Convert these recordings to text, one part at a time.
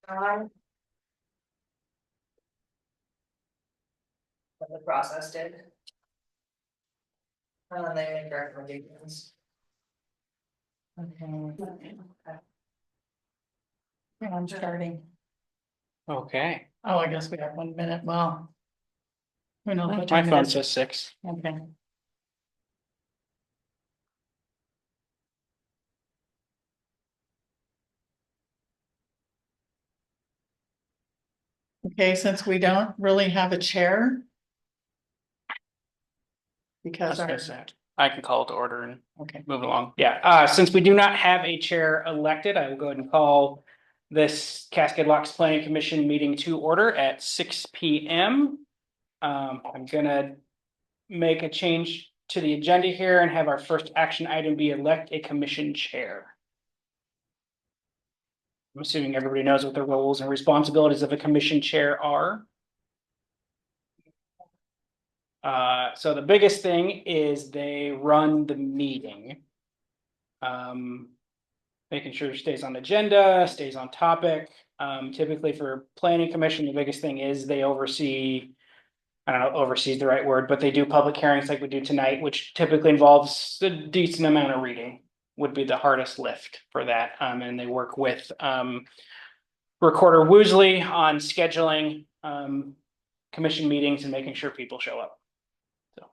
What the process did. And then they make recommendations. Okay. Yeah, I'm starting. Okay, Oh, I guess we have 1 minute. Well. Who knows what my time phone it is? says 6. Okay. Okay, since we don't really have a chair. Because our, I can call it to order and okay, move along. Yeah, since we do not have a chair elected, I will go ahead and call this Cascade Locks Planning Commission meeting to order at 6 p.m. I'm gonna make a change to the agenda here and have our first action item be elect a commission chair. I'm assuming everybody knows what the roles and responsibilities of a commission chair are. So the biggest thing is they run the meeting. Making sure it stays on agenda, stays on topic. Typically for planning commission, the biggest thing is they oversee. I don't know, oversees the right word, but they do public hearings like we do tonight, which typically involves a decent amount of reading. Would be the hardest lift for that. And they work with Recorder Woosley on scheduling commission meetings and making sure people show up. So.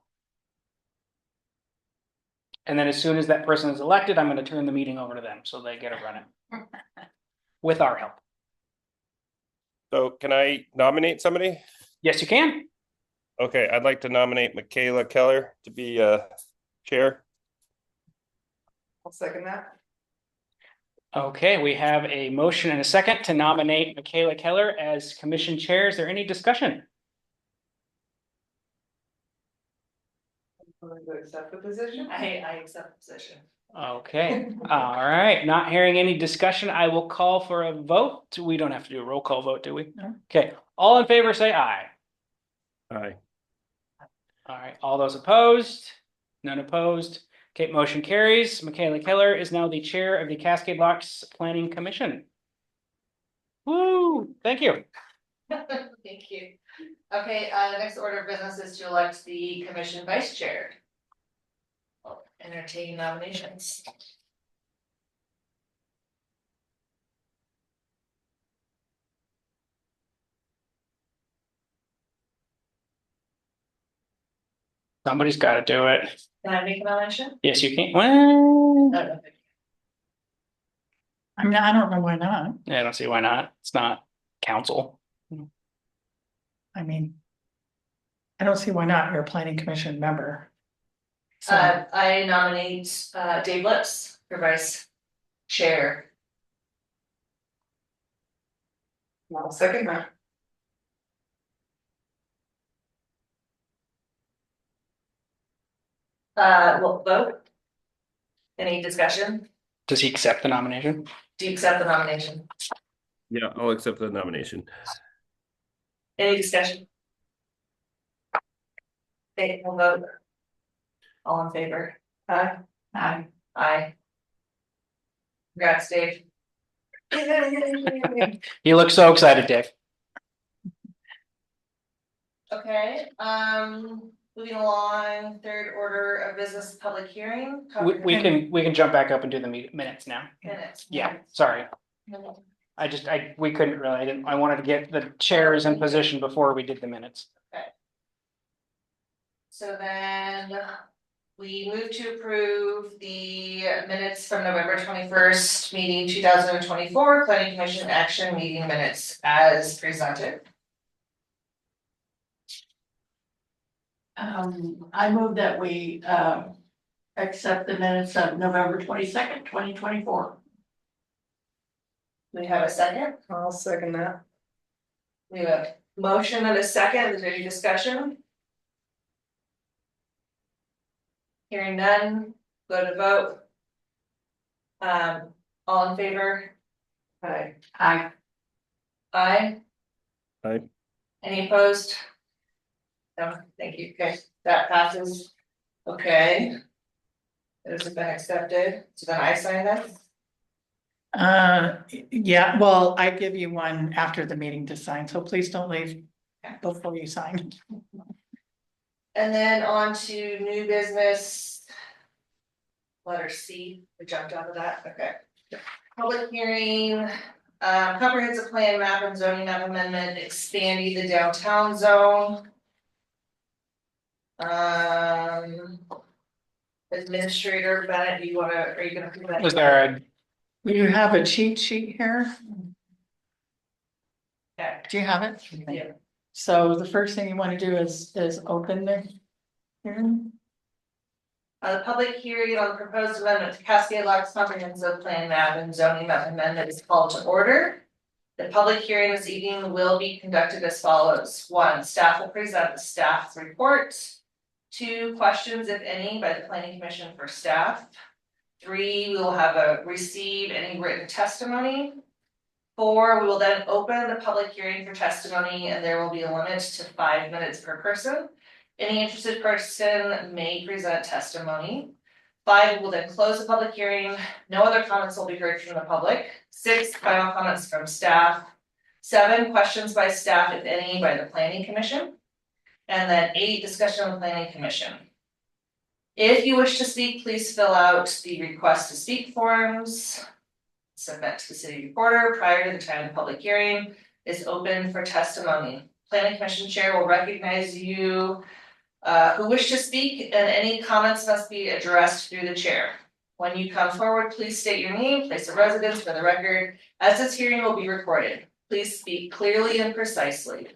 And then as soon as that person is elected, I'm going to turn the meeting over to them so they get to run it with our help. So can I nominate somebody? Yes, you can. Okay, I'd like to nominate Michaela Keller to be chair. I'll second that. Okay, we have a motion and a second to nominate Michaela Keller as commission chair. Is there any discussion? I'm going to accept the position. I accept the position. Okay, all right. Not hearing any discussion, I will call for a vote. We don't have to do a roll call vote, do we? No. Okay, all in favor say aye. Aye. All right, all those opposed? None opposed. Okay, motion carries. Michaela Keller is now the chair of the Cascade Locks Planning Commission. Woo, thank you. Thank you. Okay, next order of business is to elect the commission vice chair. I'll entertain nominations. Somebody's got to do it. Can I make a nomination? Yes, you can. Well, No. I mean, I don't know why not. yeah, I don't see why not. It's not council. I mean. I don't see why not. You're a planning commission member. So, I nominate Dave Lips for vice chair. I'll second that. We'll vote. Any discussion? Does he accept the nomination? Do you accept the nomination? Yeah, I'll accept the nomination. Any discussion? Okay, we'll vote. All in favor? Aye. Aye. Aye. Congrats, Dave. You look so excited, Dave. Okay, moving along, third order of business, public hearing. We can jump back up and do the minutes now. Minutes. Yeah, sorry. Minutes. We couldn't really, I wanted to get the chairs in position before we did the minutes. So then we move to approve the minutes from November 21st, meeting 2024, planning commission action meeting minutes as presented. I move that we accept the minutes of November 22nd, 2024. We have a second? I'll second that. We have a motion and a second. Is there any discussion? Hearing none, go to vote. All in favor? Aye. Aye. Aye. Aye. Any opposed? No, thank you. Okay, that passes. Okay. It has been accepted. So then I sign that. Yeah, well, I give you one after the meeting to sign, so please don't leave before you sign. And then on to new business. Letter C, we jumped out of that, okay. Public hearing, comprehensive plan map and zoning map amendment, expanding the downtown zone. Administrator Bennett, are you gonna? present Was there a, You have a cheat sheet here? Okay, Do you have it? yeah. So the first thing you want to do is open the hearing. The public hearing on the proposed amendment to Cascade Locks comprehensive plan map and zoning map amendment is called to order. The public hearing this evening will be conducted as follows. 1, staff will present the staff's report. 2, questions, if any, by the planning commission for staff. 3, we will receive any written testimony. 4, we will then open the public hearing for testimony and there will be a limit to 5 minutes per person. Any interested person may present testimony. 5, we will then close the public hearing. No other comments will be heard from the public. 6, final comments from staff. 7, questions by staff, if any, by the planning commission. And then 8, discussion on the planning commission. If you wish to speak, please fill out the request to speak forms. Submit to the city reporter prior to the time the public hearing is open for testimony. Planning commission chair will recognize you who wish to speak, and any comments must be addressed through the chair. When you come forward, please state your name, place of residence for the record, as this hearing will be recorded. Please speak clearly and precisely.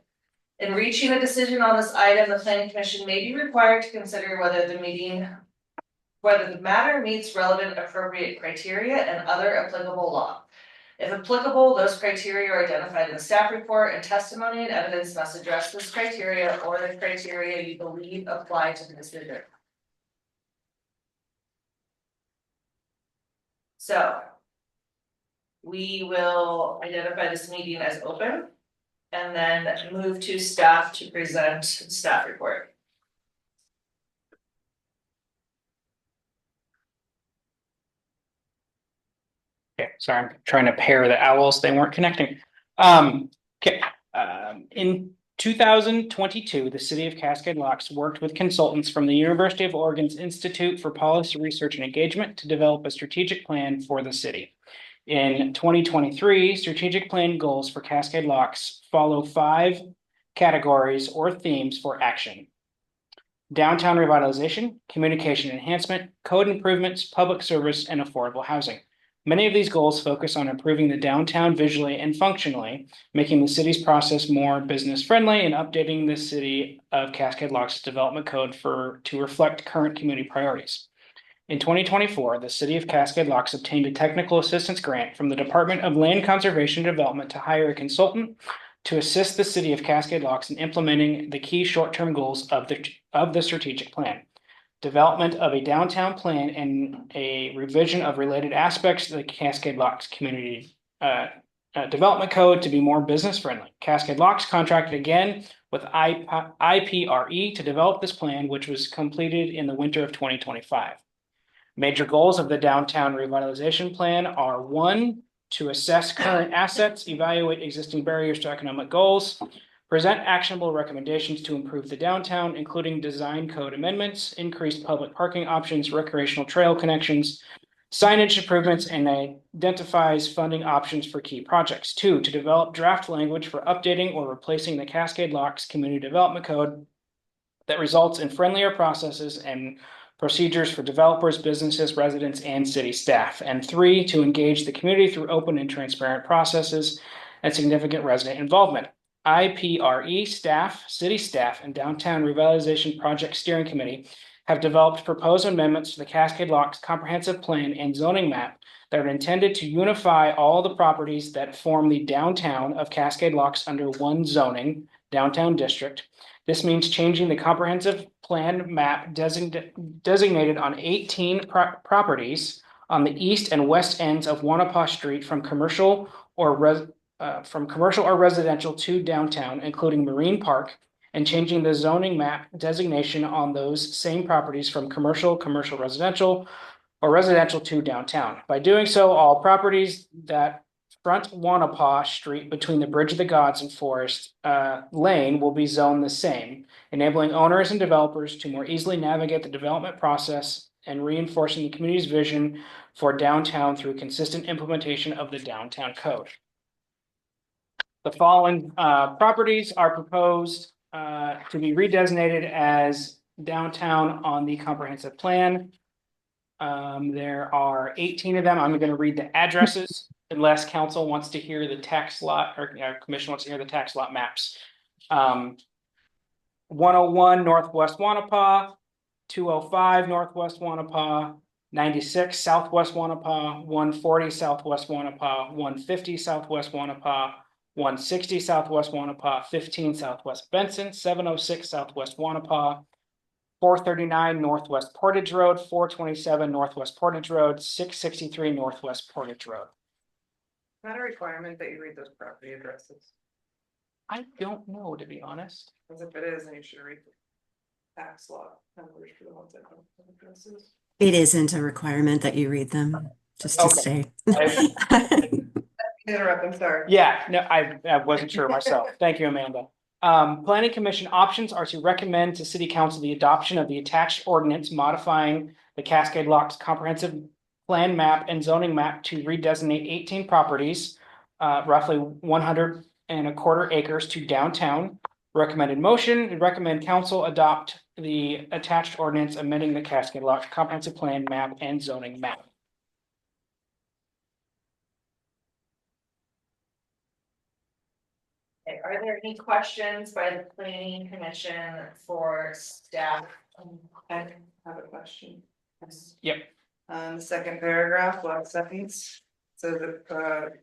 In reaching a decision on this item, the planning commission may be required to consider whether the matter meets relevant appropriate criteria and other applicable law. If applicable, those criteria are identified in the staff report, and testimony and evidence must address this criteria or the criteria you believe apply to the decision. So we will identify this meeting as open and then move to staff to present staff report. okay, sorry, I'm trying to pair the owls, they weren't connecting. Okay, in 2022, the city of Cascade Locks worked with consultants from the University of Oregon's Institute for Policy Research and Engagement to develop a strategic plan for the city. In 2023, strategic plan goals for Cascade Locks follow 5 categories or themes for action: downtown revitalization, communication enhancement, code improvements, public service, and affordable housing. Many of these goals focus on improving the downtown visually and functionally, making the city's process more business friendly, and updating the city of Cascade Locks development code to reflect current community priorities. In 2024, the city of Cascade Locks obtained a technical assistance grant from the Department of Land Conservation and Development to hire a consultant to assist the city of Cascade Locks in implementing the key short-term goals of the strategic plan: development of a downtown plan and a revision of related aspects of the Cascade Locks community development code to be more business friendly. Cascade Locks contracted again with IPRE to develop this plan, which was completed in the winter of 2025. Major goals of the downtown revitalization plan are: 1, to assess current assets, evaluate existing barriers to economic goals, present actionable recommendations to improve the downtown, including design code amendments, increased public parking options, recreational trail connections, signage improvements, and identifies funding options for key projects. 2, to develop draft language for updating or replacing the Cascade Locks Community Development Code that results in friendlier processes and procedures for developers, businesses, residents, and city staff. And 3, to engage the community through open and transparent processes and significant resident involvement. IPRE staff, city staff, and Downtown Revitalization Project Steering Committee have developed proposed amendments to the Cascade Locks comprehensive plan and zoning map that are intended to unify all the properties that form the downtown of Cascade Locks under one zoning, downtown district. This means changing the comprehensive plan map designated on 18 properties on the east and west ends of Wanapa Street from commercial or residential to downtown, including Marine Park, and changing the zoning map designation on those same properties from commercial residential, or residential to downtown. By doing so, all properties that front Wanapa Street between the Bridge of the Gods and Forest Lane will be zoned the same, enabling owners and developers to more easily navigate the development process and reinforcing the community's vision for downtown through consistent implementation of the downtown code. The following properties are proposed to be redesignated as downtown on the comprehensive plan. There are 18 of them. I'm going to read the addresses unless council wants to hear the tax lot or commission wants to hear the tax lot maps. 101 Northwest Wanapa, 205 Northwest Wanapa, 96 Southwest Wanapa, 140 Southwest Wanapa, 150 Southwest Wanapa, 160 Southwest Wanapa, 15 Southwest Benson, 706 Southwest Wanapa, 439 Northwest Portage Road, 427 Northwest Portage Road, 663 Northwest Portage Road. Not a requirement that you read those property addresses, I don't know, to be honest. because if it is, then you should read the tax law numbers for the ones that don't have addresses. It isn't a requirement that you read them, just to Okay. stay. Interrupt, I'm sorry. Yeah, no, I wasn't sure myself. Thank you, Amanda. Planning Commission options are to recommend to City Council the adoption of the attached ordinance modifying the Cascade Locks comprehensive plan map and zoning map to redesignate 18 properties, roughly 125 acres to downtown. Recommended motion, recommend council adopt the attached ordinance amending the Cascade Locks comprehensive plan map and zoning map. Okay, are there any questions by the planning commission for staff? I have a question. Yep. The second paragraph, last sentence, so that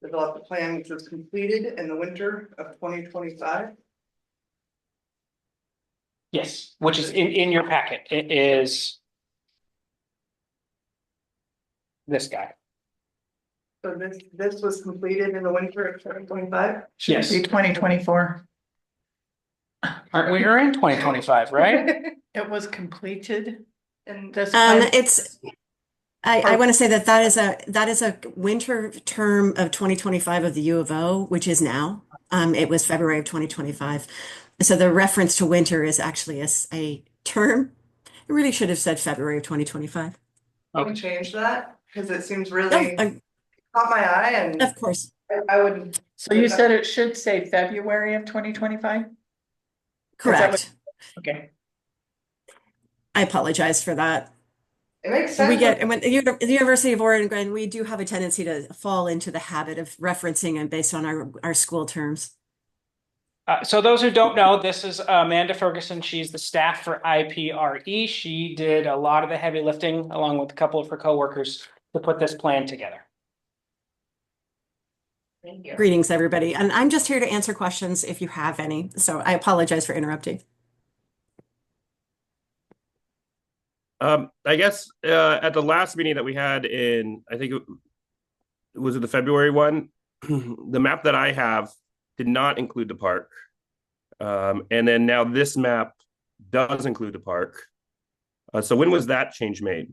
develop a plan which was completed in the winter of 2025. Yes, which is in your packet. It is this guy. So this was completed in the winter of 2025? Yes. Be 2024. Aren't we? We're in 2025, right? It was completed. And This I want to say that is a winter term of 2025 of the U of O, which is now. It was February of 2025. So the reference to winter is actually a term. It really should have said February of 2025. can we change that? Because it seems really Oh, caught my eye and of course. I would. So you said it should say February of 2025? Correct. Okay. I apologize for that. It makes sense. We get, and when the University of Oregon, we do have a tendency to fall into the habit of referencing and based on our school terms. So those who don't know, this is Amanda Ferguson. She's the staff for IPRE. She did a lot of the heavy lifting along with a couple of her coworkers to put this plan together. Thank you. Greetings, everybody. And I'm just here to answer questions if you have any. So I apologize for interrupting. I guess at the last meeting that we had in, I think it was the February one, the map that I have did not include the park. And then now this map does include the park. So when was that change made?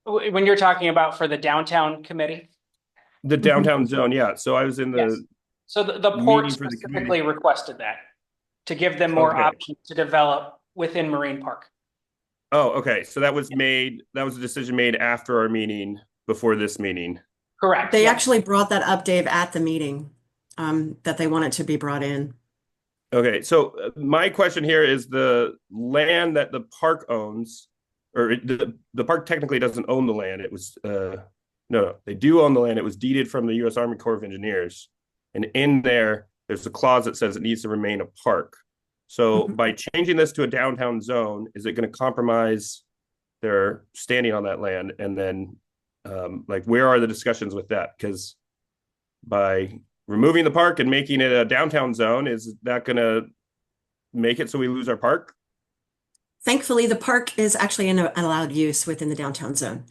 When you're talking about for the downtown committee? The downtown zone, yeah. So I was in the Yes. So the port meeting for the specifically requested that to give them more Okay. options to develop within Marine Park. Oh, okay. So that was made, that was a decision made after our meeting, before this meeting. Correct. They yes. actually brought that up, Dave, at the meeting, that they wanted to be brought in. Okay, so my question here is the land that the park owns, or the park technically doesn't own the land. It was no, they do own the land. It was deeded from the U.S. Army Corps of Engineers, and in there's a clause that says it needs to remain a park. So by changing this to a downtown zone, is it going to compromise their standing on that land? And then, like, where are the discussions with that? Because by removing the park and making it a downtown zone, is that going to make it so we lose our park? Thankfully, the park is actually an allowed use within the downtown zone.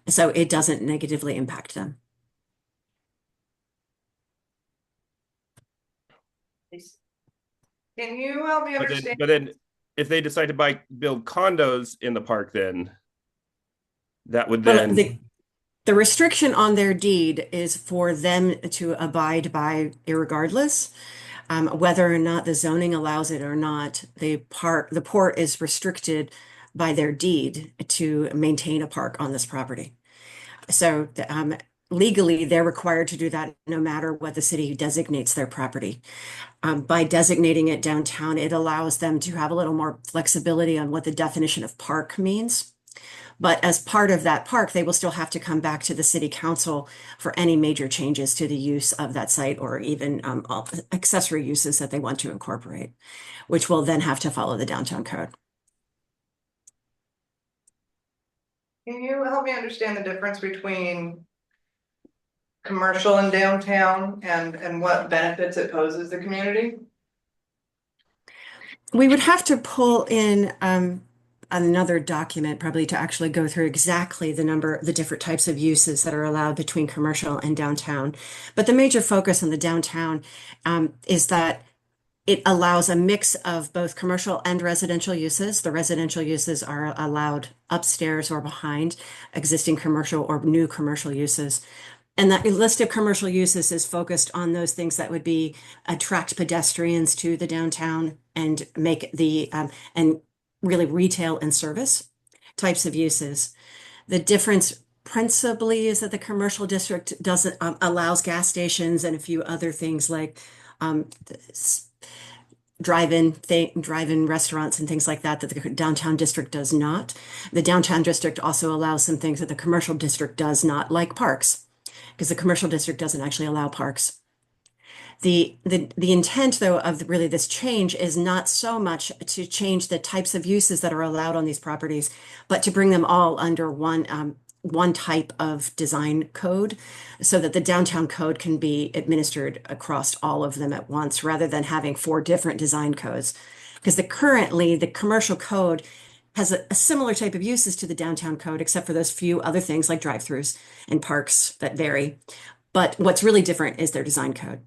So it doesn't negatively impact them. Can you help me But understand? then if they decide to build condos in the park, then that would Well, then, the restriction on their deed is for them to abide by irregardless. Whether or not the zoning allows it or not, the port is restricted by their deed to maintain a park on this property. So, legally, they're required to do that no matter what the city designates their property. By designating it downtown, it allows them to have a little more flexibility on what the definition of park means. But as part of that park, they will still have to come back to the city council for any major changes to the use of that site or even all accessory uses that they want to incorporate, which will then have to follow the downtown code. Can you help me understand the difference between commercial and downtown and what benefits it poses the community? We would have to pull in another document probably to actually go through exactly the different types of uses that are allowed between commercial and downtown. But the major focus on the downtown is that it allows a mix of both commercial and residential uses. The residential uses are allowed upstairs or behind existing commercial or new commercial uses. And that list of commercial uses is focused on those things that would be attract pedestrians to the downtown and make and really retail and service types of uses. The difference principally is that the commercial district doesn't allows gas stations and a few other things like drive-in restaurants and things like that the downtown district does not. The downtown district also allows some things that the commercial district does not, like parks, because the commercial district doesn't actually allow parks. The intent, though, of really this change is not so much to change the types of uses that are allowed on these properties, but to bring them all under one type of design code so that the downtown code can be administered across all of them at once rather than having 4 different design codes. Because currently the commercial code has a similar type of uses to the downtown code, except for those few other things like drive-throughs and parks that vary. But what's really different is their design code.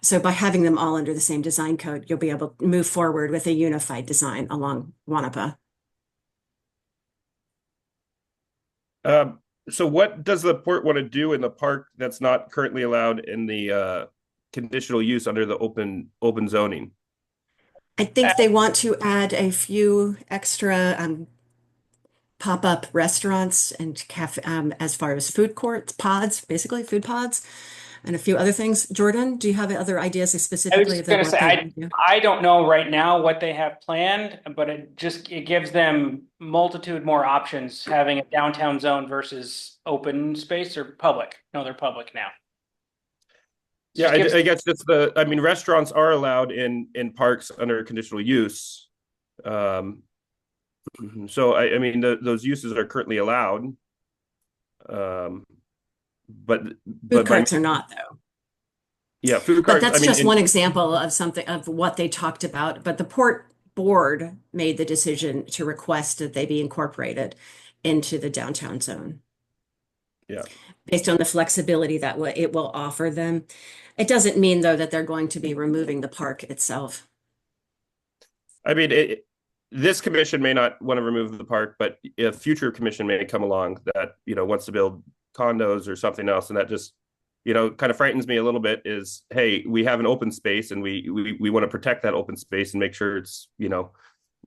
So by having them all under the same design code, you'll be able to move forward with a unified design along Wanapa. So what does the port want to do in the park that's not currently allowed in the conditional use under the open zoning? I think they want to add a few extra pop-up restaurants and cafe as far as food courts, pods, basically food pods, and a few other things. Jordan, do you have other ideas I was specifically just gonna what say, they want to do? I don't know right now what they have planned, but it gives them multitude more options, having a downtown zone versus open space or public. No, they're public now. Yeah, Just I guess just I mean, restaurants are allowed in parks under conditional use. So I mean, those uses are currently allowed. But Food carts are not, though. yeah, food But carts. that's I mean, just one example of something of what they talked about. But the port board made the decision to request that they be incorporated into the downtown zone. Yeah. Based on the flexibility that it will offer them. It doesn't mean, though, that they're going to be removing the park itself. I mean, this commission may not want to remove the park, but a future commission may come along that, wants to build condos or something else. And that just, kind of frightens me a little bit is, hey, we have an open space and we want to protect that open space and make sure it's,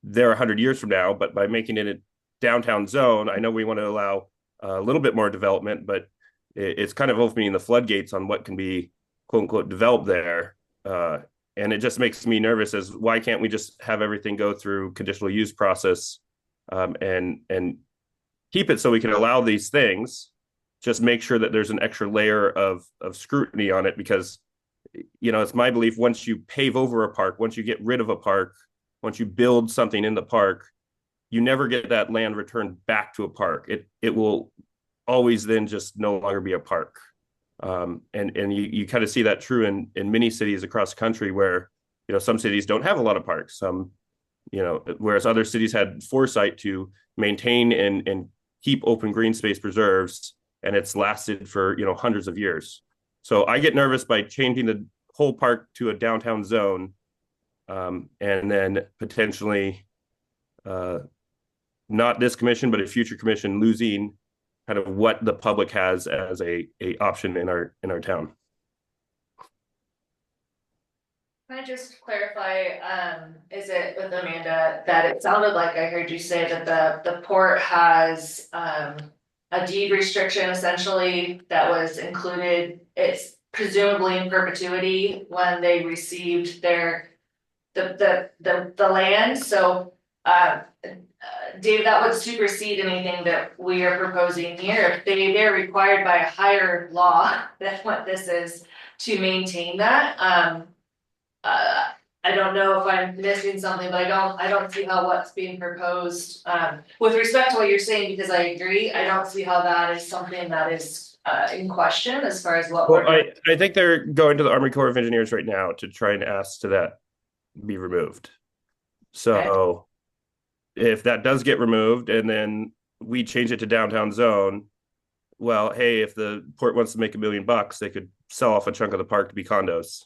there 100 years from now. But by making it a downtown zone, I know we want to allow a little bit more development, but it's kind of opening the floodgates on what can be quote unquote developed there. And it just makes me nervous as why can't we just have everything go through conditional use process and keep it so we can allow these things, just make sure that there's an extra layer of scrutiny on it because, it's my belief once you pave over a park, once you get rid of a park, once you build something in the park, you never get that land returned back to a park. It will always then just no longer be a park. And you kind of see that true in many cities across the country where, some cities don't have a lot of parks. Some, whereas other cities had foresight to maintain and keep open green space preserves, and it's lasted for, hundreds of years. So I get nervous by changing the whole park to a downtown zone, and then potentially not this commission, but a future commission losing kind of what the public has as a option in our town. Can I just clarify, is it with Amanda that it sounded like I heard you say that the port has, a deed restriction essentially that was included, it's presumably in perpetuity when they received their, the land, so, Dave, that would supersede anything that we are proposing here. They're required by a higher law than what this is to maintain that. I don't know if I'm missing something, but I don't see how what's being proposed, with respect to what you're saying, because I agree, I don't see how that is something that is, in question as far as what we're Well, doing. I think they're going to the Army Corps of Engineers right now to try and ask to that be removed. So if that does get removed and then we change it to downtown zone, well, hey, if the port wants to make $1 million, they could sell off a chunk of the park to be condos.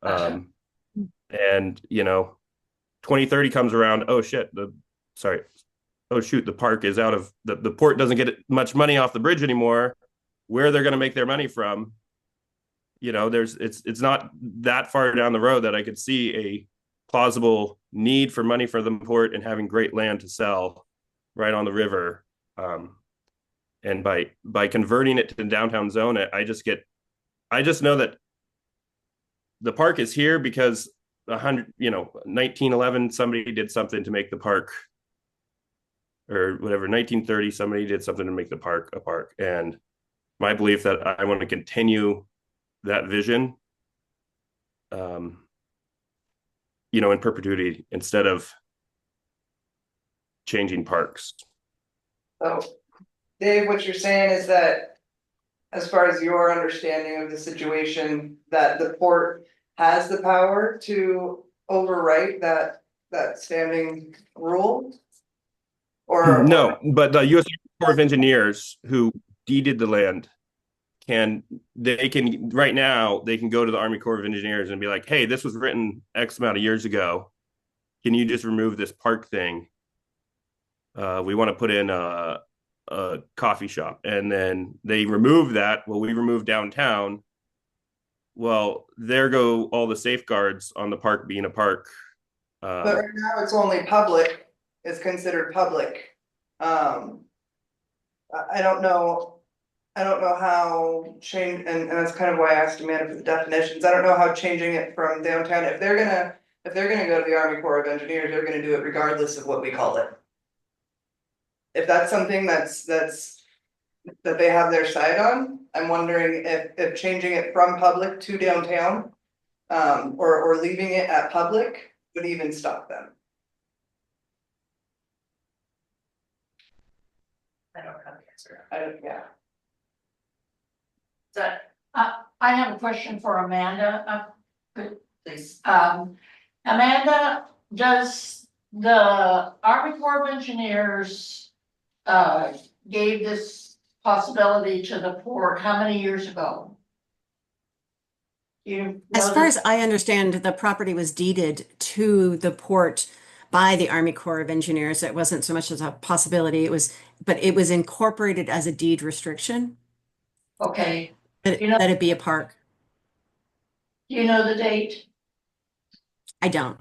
Gotcha. And 2030 comes around, oh shoot, the park is out of the port doesn't get much money off the bridge anymore. Where they're going to make their money from, it's not that far down the road that I could see a plausible need for money for the port and having great land to sell right on the river. And by converting it to downtown zone, I just know that the park is here because 1911 somebody did something to make the park, or whatever, 1930 somebody did something to make the park a park. And my belief that I want to continue that vision, in perpetuity instead of changing parks. So, Dave, what you're saying is that as far as your understanding of the situation, that the port has the power to overwrite that standing rule? Or no, but the U.S. Corps of Engineers who deeded the land they can right now they can go to the Army Corps of Engineers and be like, hey, this was written X amount of years ago. Can you just remove this park thing? We want to put in a coffee shop, and then they remove that. Well, we remove downtown. Well, there go all the safeguards on the park being a park. but right now it's only public, it's considered public. I don't know how change, and that's kind of why I asked Amanda for the definitions. I don't know how changing it from downtown, if they're gonna go to the Army Corps of Engineers, they're gonna do it regardless of what we call it. If that's something that they have their side on, I'm wondering if changing it from public to downtown, or leaving it at public would even stop them. I don't have the answer. Yeah. Is that, I have a question for Amanda. please? Amanda, does the Army Corps of Engineers gave this possibility to the port how many years ago? As far as I understand, the property was deeded to the port by the Army Corps of Engineers. It wasn't so much as a possibility, but it was incorporated as a deed restriction, Okay, that that it be a park. do you know the date? I don't.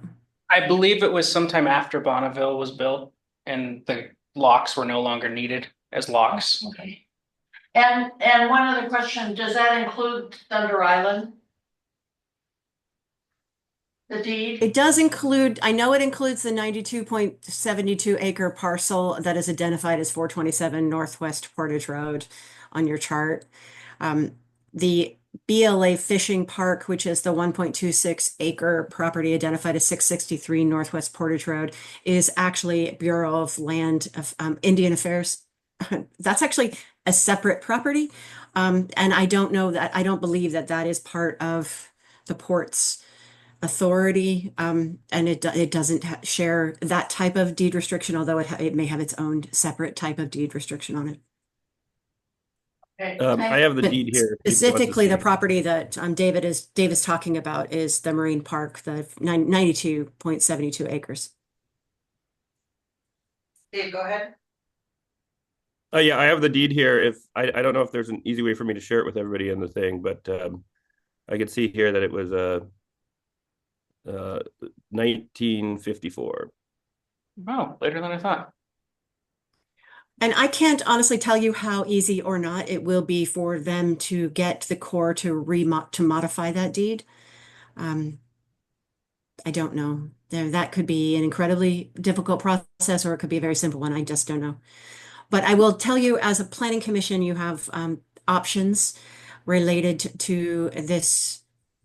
I believe it was sometime after Bonneville was built and the locks were no longer needed as locks. Okay. And one other question, does that include Thunder Island? The deed? It does include, I know it includes the 92.72 acre parcel that is identified as 427 Northwest Portage Road on your chart. The BLA Fishing Park, which is the 1.26 acre property identified as 663 Northwest Portage Road, is actually Bureau of Land of Indian Affairs. That's actually a separate property. And I don't believe that is part of the port's authority. And it doesn't share that type of deed restriction, although it may have its own separate type of deed restriction on it. I have the But deed here. specifically, the property that Dave is talking about is the Marine Park, the 92.72 acres. Dave, go ahead. Yeah, I have the deed here. If I don't know if there's an easy way for me to share it with everybody in the thing, but I could see here that it was 1954. Oh, later than I thought. And I can't honestly tell you how easy or not it will be for them to get the Corps to modify that deed. I don't know. That could be an incredibly difficult process, or it could be a very simple one. I just don't know. But I will tell you, as a planning commission, you have options related to this,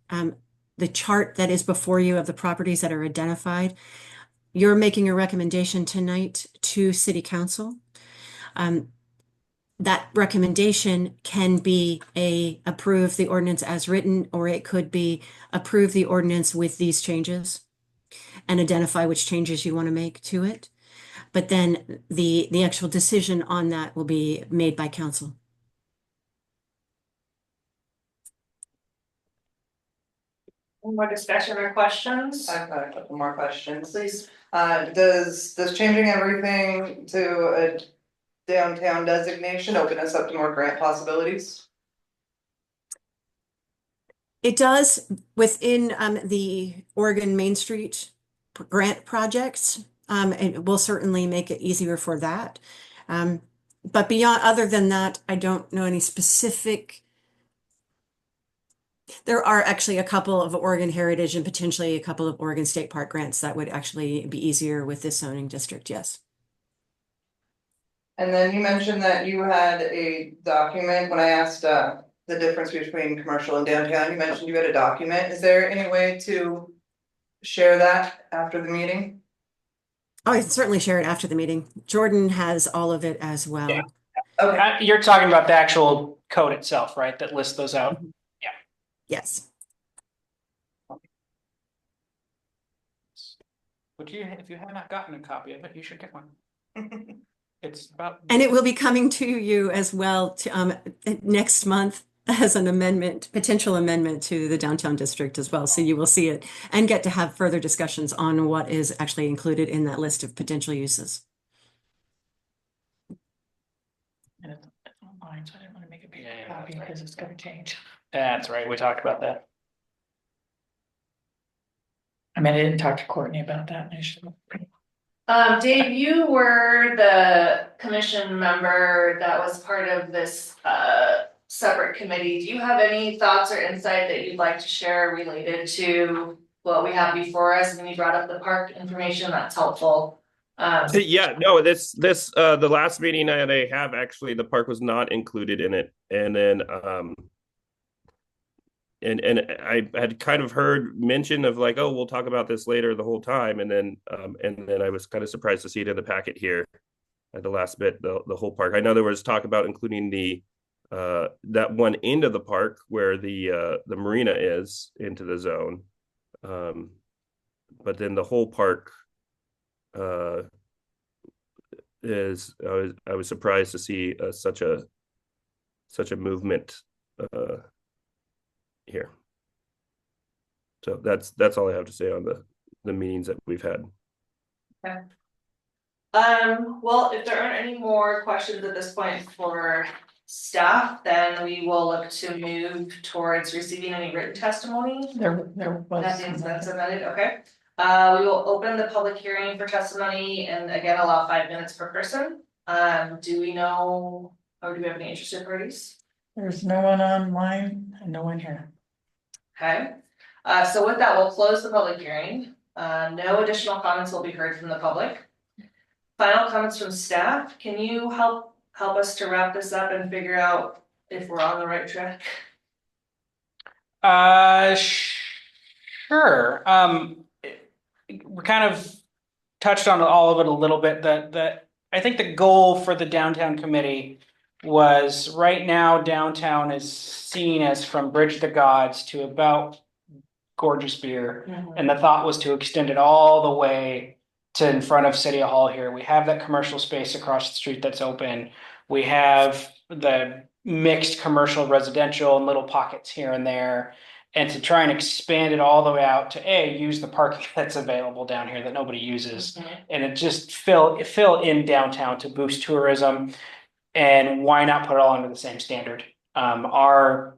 the chart that is before you of the properties that are identified. You're making a recommendation tonight to City Council. That recommendation can be approve the ordinance as written, or it could be approve the ordinance with these changes and identify which changes you want to make to it. But then the actual decision on that will be made by council. Any more discussion or questions? I've got a couple more questions. Please. Does changing everything to a downtown designation open us up to more grant possibilities? It does within the Oregon Main Street grant projects. It will certainly make it easier for that. But other than that, I don't know any specific. There are actually a couple of Oregon Heritage and potentially a couple of Oregon State Park grants that would actually be easier with this zoning district, yes. And then you mentioned that you had a document when I asked the difference between commercial and downtown. You mentioned you had a document. Is there any way to share that after the meeting? Oh, I can certainly share it after the meeting. Jordan has all of it as well. Yeah. Okay. You're talking about the actual code itself, right? That lists those out. Yes. Would you, if you have not gotten a copy of it, you should get one. It's about. And it will be coming to you as well to, next month as an amendment, potential amendment to the downtown district as well. So you will see it and get to have further discussions on what is actually included in that list of potential uses. And it's online, so I didn't want to make a big Yeah, copy because it's gonna change. That's right. We talked about that. I mean, I didn't talk to Courtney about that initially. Dave, you were the commission member that was part of this separate committee. Do you have any thoughts or insight that you'd like to share related to what we have before us? When you brought up the park information, that's helpful. Yeah, no, the last meeting I have actually, the park was not included in it, and then and I had kind of heard mention of like, oh, we'll talk about this later the whole time, and then I was kind of surprised to see it in the packet here at the last bit, the whole park. I know there was talk about including the that one end of the park where the marina is into the zone, but then the whole park is I was surprised to see such a movement here. So that's all I have to say on the meetings that we've had. Okay. Well, if there aren't any more questions at this point for staff, then we will look to move towards receiving any written testimony. There was. That's submitted, okay. We will open the public hearing for testimony and again, allow 5 minutes per person. Do we know, or do we have any interested parties? There's no one online and no one here. Okay, so with that, we'll close the public hearing. No additional comments will be heard from the public. Final comments from staff. Can you help us to wrap this up and figure out if we're on the right track? Sure. We kind of touched on all of it a little bit. That I think the goal for the downtown committee was right now downtown is seen as from Bridge the Gods to about Gorgeous Beer. And the thought was to extend it all the way to in front of City Hall here. We have that commercial space across the street that's open. We have the mixed commercial residential and little pockets here and there. And to try and expand it all the way out to use the parking that's available down here that nobody uses. And it just fill in downtown to boost tourism. And why not put it all under the same standard? Our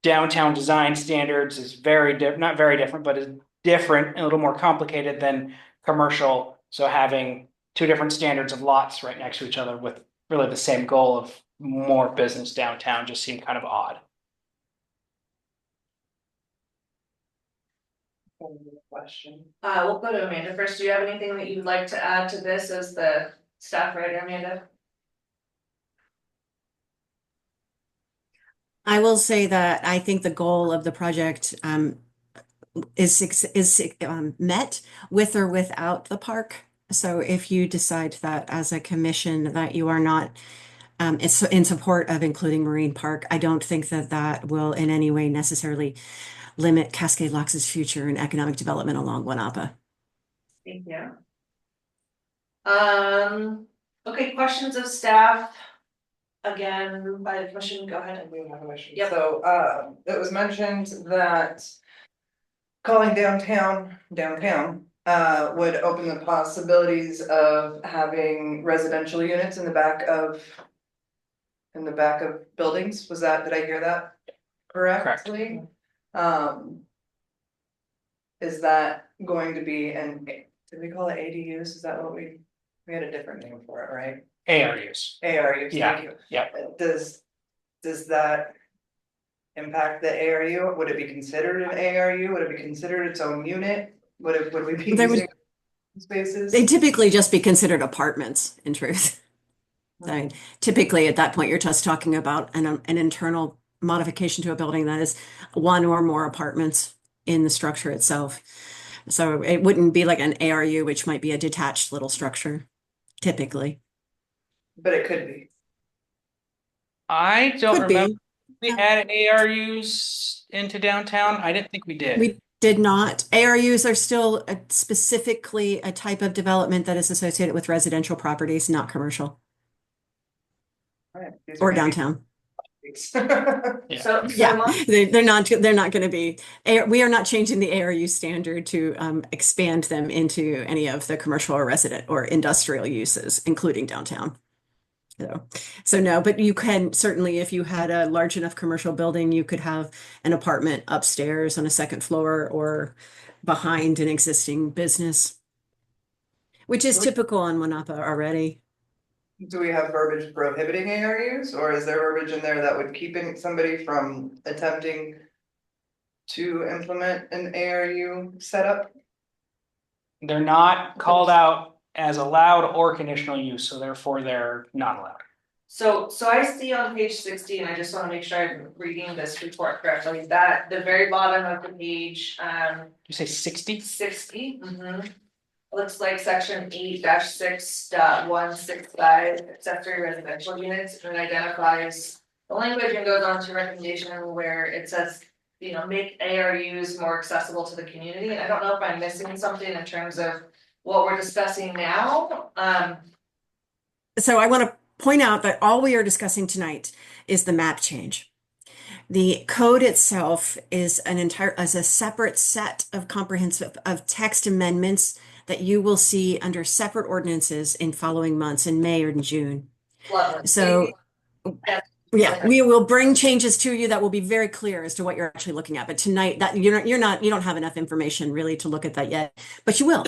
downtown design standards is not very different, but is different and a little more complicated than commercial. So having two different standards of lots right next to each other with really the same goal of more business downtown just seemed kind of odd. Question. We'll go to Amanda first. Do you have anything that you'd like to add to this as the staff writer, Amanda? I will say that I think the goal of the project is met with or without the park. So if you decide that as a commission that you are not it's in support of including Marine Park, I don't think that that will in any way necessarily limit Cascade Locks' future and economic development along Wanapa. Thank you. Okay, questions of staff? Again, by the commission, go ahead. We have a question. Yep. So, it was mentioned that calling downtown, would open the possibilities of having residential units in the back of buildings. Did I hear that correctly? Is that going to be did we call it ADUs? Is that what we had a different name for it, right? ARUs. ARUs, Yeah, thank you. yeah. Does that impact the ARU? Would it be considered an ARU? Would it be considered its own unit? Would we be There would- using spaces? They typically just be considered apartments, in truth. I mean, typically at that point, you're just talking about an internal modification to a building that is one or more apartments in the structure itself. So it wouldn't be like an ARU, which might be a detached little structure, typically. But it could be. I don't Could be. remember if we had ARUs into downtown. I didn't think we did. We did not. ARUs are still specifically a type of development that is associated with residential properties, not commercial Right, these or are gonna be downtown. topics. Yeah. So Yeah, my- they're not going to be. We are not changing the ARU standard to expand them into any of the commercial or resident or industrial uses, including downtown. So no, but you can certainly, if you had a large enough commercial building, you could have an apartment upstairs on a second floor or behind an existing business, which is typical on Wanapa already. Do we have verbiage prohibiting ARUs, or is there verbiage in there that would keep somebody from attempting to implement an ARU setup? They're not called out as allowed or conditional use, so therefore they're not allowed. So I see on page 60, and I just want to make sure I'm reading this report correctly, that the very bottom of the page, You say 60? 60, looks like section 8-6.165, accessory residential units, and it identifies the language and goes on to recommendation where it says, make ARUs more accessible to the community. And I don't know if I'm missing something in terms of what we're discussing now. So I want to point out that all we are discussing tonight is the map change. The code itself is a separate set of comprehensive text amendments that you will see under separate ordinances in following months in May or in June. Lovely. So yeah, we will bring changes to you that will be very clear as to what you're actually looking at. But tonight that you don't have enough information really to look at that yet, but you will.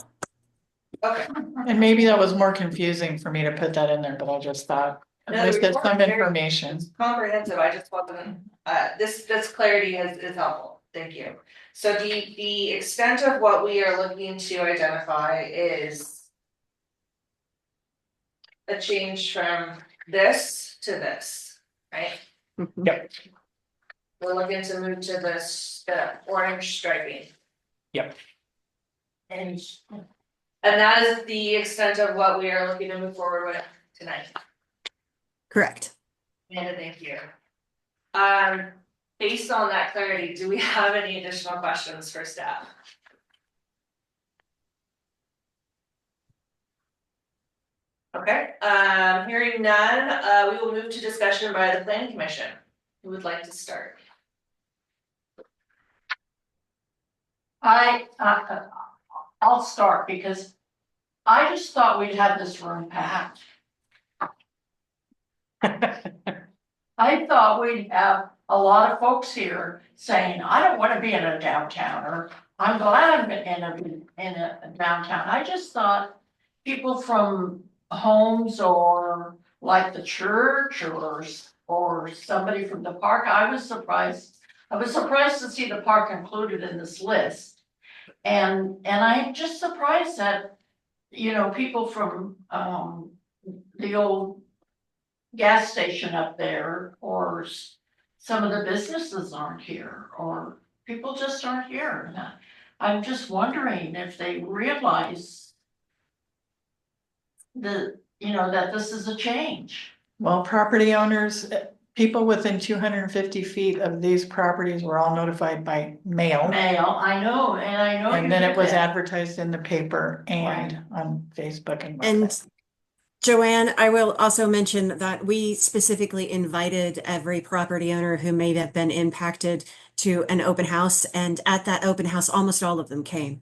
Okay. And maybe that was more confusing for me to put that in there, but I just thought, No, at least the there's report some is very- information. It's comprehensive, I just wasn't, this clarity is helpful, thank you. So the extent of what we are looking to identify is a change from this to this, right? Yep. We're looking to move to this, orange striping. Yep. And that is the extent of what we are looking to move forward with tonight. Correct. Amanda, thank you. Based on that clarity, do we have any additional questions for staff? Okay, hearing none, we will move to discussion by the planning commission. Who would like to start? I'll start because I just thought we'd have this room packed. I thought we'd have a lot of folks here saying, I don't wanna be in a downtown, or I'm glad I'm in a downtown. I just thought people from homes or like the church or somebody from the park, I was surprised to see the park included in this list. And I'm just surprised that, people from, the old gas station up there, or some of the businesses aren't here, or people just aren't here. And I'm just wondering if they realize that this is a change. Well, property owners, people within 250 feet of these properties were all notified by mail. Mail, I know, and I know. And you then did it was that. advertised in the paper and Right. on Facebook and. And Joanne, I will also mention that we specifically invited every property owner who may have been impacted to an open house. And at that open house, almost all of them came.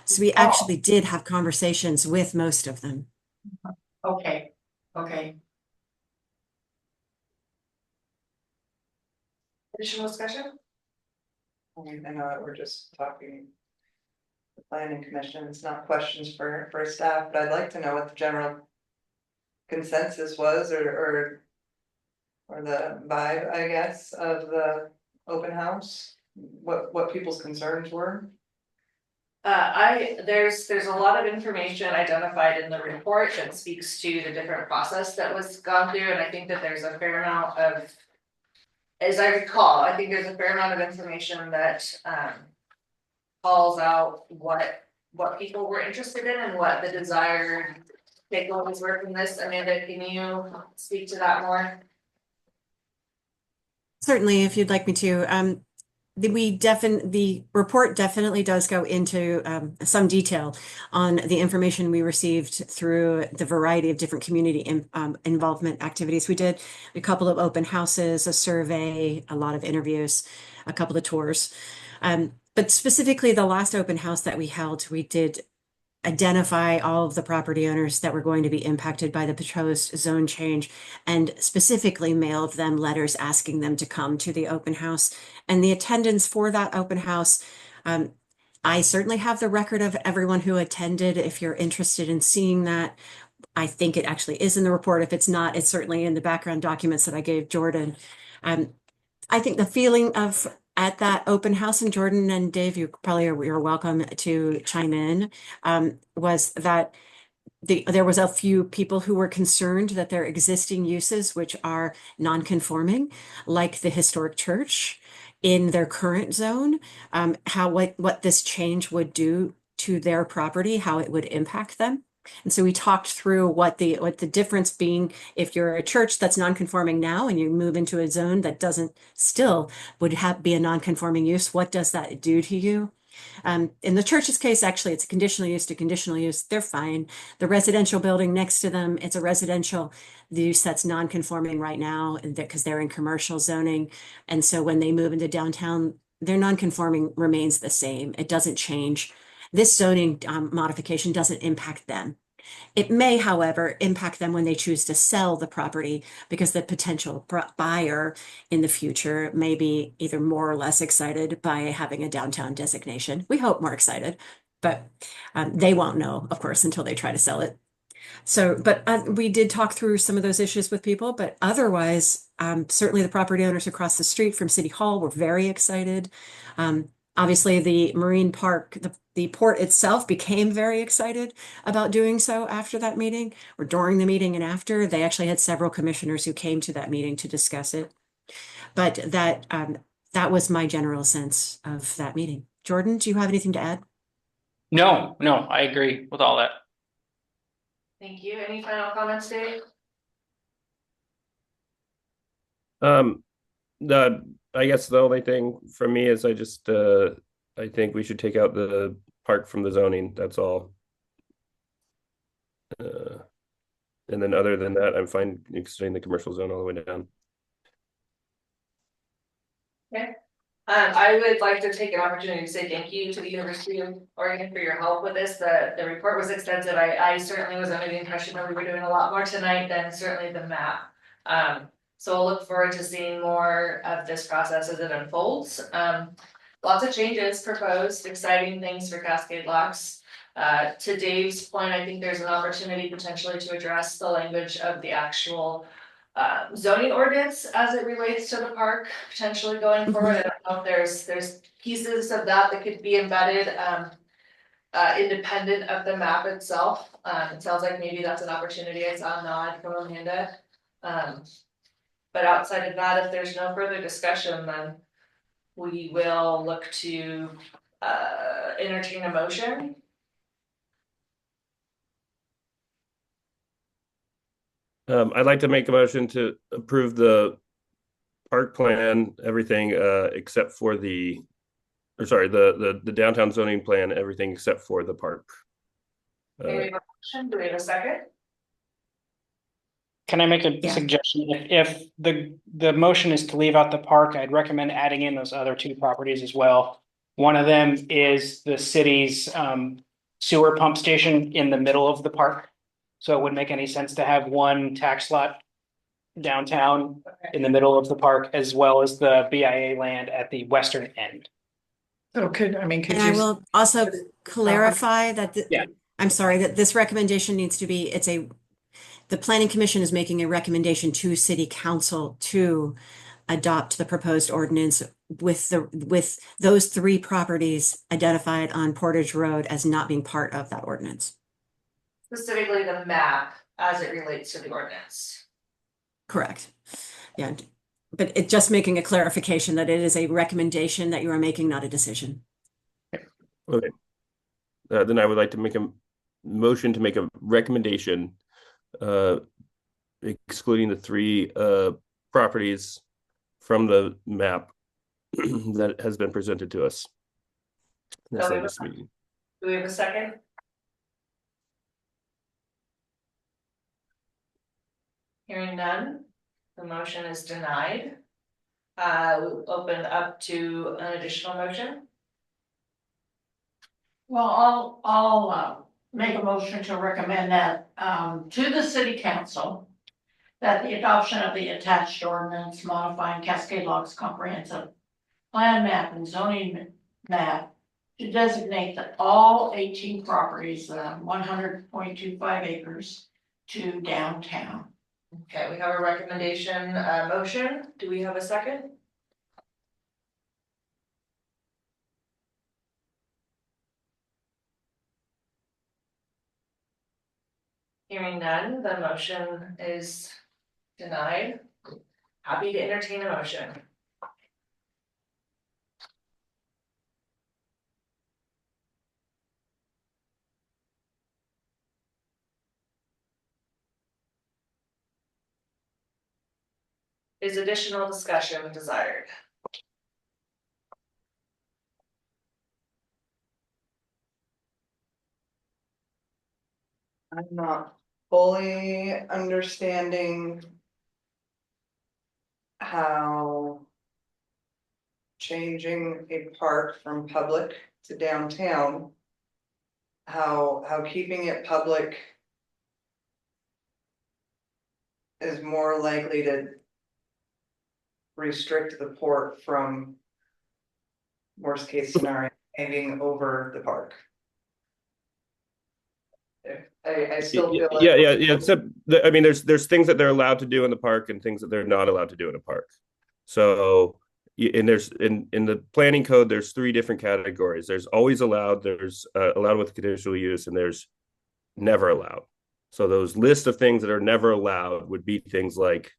So we actually did have conversations with most of them. Okay. Additional discussion? I know that we're just talking. The planning commission, it's not questions for staff, but I'd like to know what the general consensus was or the vibe, I guess, of the open house, what people's concerns were. There's a lot of information identified in the report that speaks to the different process that was gone through, and I think that there's a fair amount of. As I recall, I think there's a fair amount of information that calls out what people were interested in and what the desired takeaways were from this. Amanda, can you speak to that more? Certainly, if you'd like me to. The report definitely does go into some detail on the information we received through the variety of different community involvement activities we did. A couple of open houses, a survey, a lot of interviews, a couple of tours. But specifically the last open house that we held, we did identify all of the property owners that were going to be impacted by the proposed zone change and specifically mailed them letters asking them to come to the open house. And the attendance for that open house, I certainly have the record of everyone who attended. If you're interested in seeing that, I think it actually is in the report. If it's not, it's certainly in the background documents that I gave Jordan. I think the feeling of at that open house, and Jordan and Dave, you're welcome to chime in, was that there was a few people who were concerned that their existing uses, which are non-conforming, like the historic church in their current zone, what this change would do to their property, how it would impact them. And so we talked through what the difference being if you're a church that's non-conforming now and you move into a zone that would be a non-conforming use, what does that do to you? In the church's case, actually, it's a conditional use to conditional use. They're fine. The residential building next to them, it's a residential use that's non-conforming right now because they're in commercial zoning. And so when they move into downtown, their non-conforming remains the same. It doesn't change. This zoning modification doesn't impact them. It may, however, impact them when they choose to sell the property because the potential buyer in the future may be either more or less excited by having a downtown designation. We hope more excited, but they won't know, of course, until they try to sell it. So, but we did talk through some of those issues with people, but otherwise, certainly the property owners across the street from City Hall were very excited. Obviously, the Marine Park, the port itself became very excited about doing so after that meeting, or during the meeting and after. They actually had several commissioners who came to that meeting to discuss it. But that was my general sense of that meeting. Jordan, do you have anything to add? No, I agree with all that. Thank you. Any final comments, Dave? I guess the only thing for me is I think we should take out the park from the zoning. That's all. And then other than that, I'm fine extending the commercial zone all the way down. Okay. I would like to take an opportunity to say thank you to the University of Oregon for your help with this. The report was extensive. I certainly was under the impression that we were doing a lot more tonight than certainly the map. So we'll look forward to seeing more of this process as it unfolds. Lots of changes proposed, exciting things for Cascade Locks. To Dave's point, I think there's an opportunity potentially to address the language of the actual zoning ordinance as it relates to the park, potentially going forward. I don't know if there's pieces of that that could be embedded independent of the map itself. It sounds like maybe that's an opportunity. I saw a nod from Amanda. But outside of that, if there's no further discussion, then we will look to entertain a motion. I'd like to make a motion to approve the park plan, everything except for the downtown zoning plan, everything except for the park. Do we have a motion? Do we have a second? Can I make a Yeah. suggestion? If the motion is to leave out the park, I'd recommend adding in those other two properties as well. One of them is the city's sewer pump station in the middle of the park. So it wouldn't make any sense to have one tax lot downtown in the middle of the park, as well as the BIA land at the western end. So could And you? I will also clarify that, Yeah. I'm sorry, that this recommendation needs to be, the planning commission is making a recommendation to city council to adopt the proposed ordinance with those three properties identified on Portage Road as not being part of that ordinance. Specifically the map as it relates to the ordinance. Correct. Yeah. But it just making a clarification that it is a recommendation that you are making, not a decision. Okay. Then I would like to make a motion to make a recommendation excluding the three properties from the map that has been presented to us in this latest meeting. Do we have a second? Hearing none, the motion is denied. We'll open up to an additional motion. Well, I'll make a motion to recommend that to the city council that the adoption of the attached ordinance modifying Cascade Locks comprehensive plan map and zoning map to designate that all 18 properties, 100.25 acres to downtown. Okay, we have a recommendation, motion. Do we have a second? Hearing none, the motion is denied. Happy to entertain a motion. Is additional discussion desired? I'm not fully understanding how changing a park from public to downtown, how keeping it public is more likely to restrict the port from worst case scenario, hanging over the park. I still feel like. Yeah. Except, I mean, there's things that they're allowed to do in the park and things that they're not allowed to do in a park. So, and there's in the planning code, there's three different categories. There's always allowed, there's allowed with conditional use, and there's never allowed. So those lists of things that are never allowed would be things like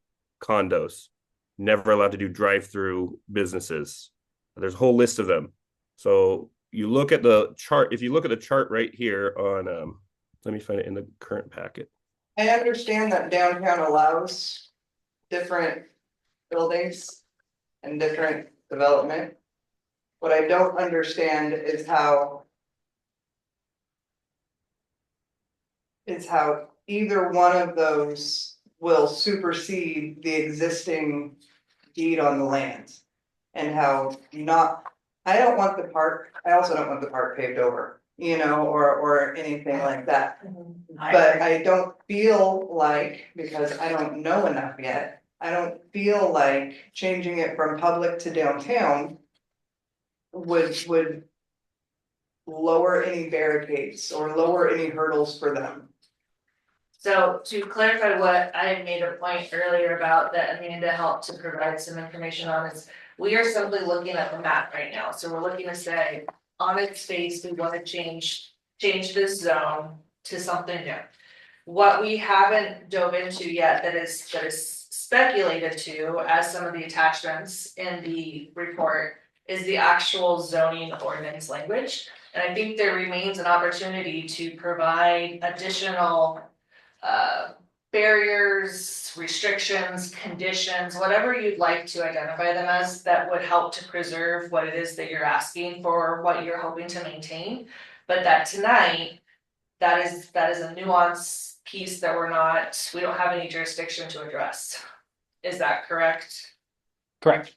condos, never allowed to do drive-through businesses. There's a whole list of them. So you look at the chart. If you look at the chart right here on, let me find it in the current packet. I understand that downtown allows different buildings and different development. What I don't understand is how either one of those will supersede the existing deed on the land. and how not, I don't want the park, I also don't want the park paved over, you know, or anything like that. But I don't feel like, because I don't know enough yet, I don't feel like changing it from public to downtown would lower any barricades or lower any hurdles for them. So to clarify what I made a point earlier about that Amanda helped to provide some information on is, we are simply looking at the map right now, so we're looking to say, on its face, we wanna change this zone to something new. What we haven't dove into yet that is speculated to, as some of the attachments in the report, is the actual zoning ordinance language. And I think there remains an opportunity to provide additional barriers, restrictions, conditions, whatever you'd like to identify them as, that would help to preserve what it is that you're asking for, what you're hoping to maintain. But that tonight, that is a nuance piece that we don't have any jurisdiction to address. Is that correct? Correct.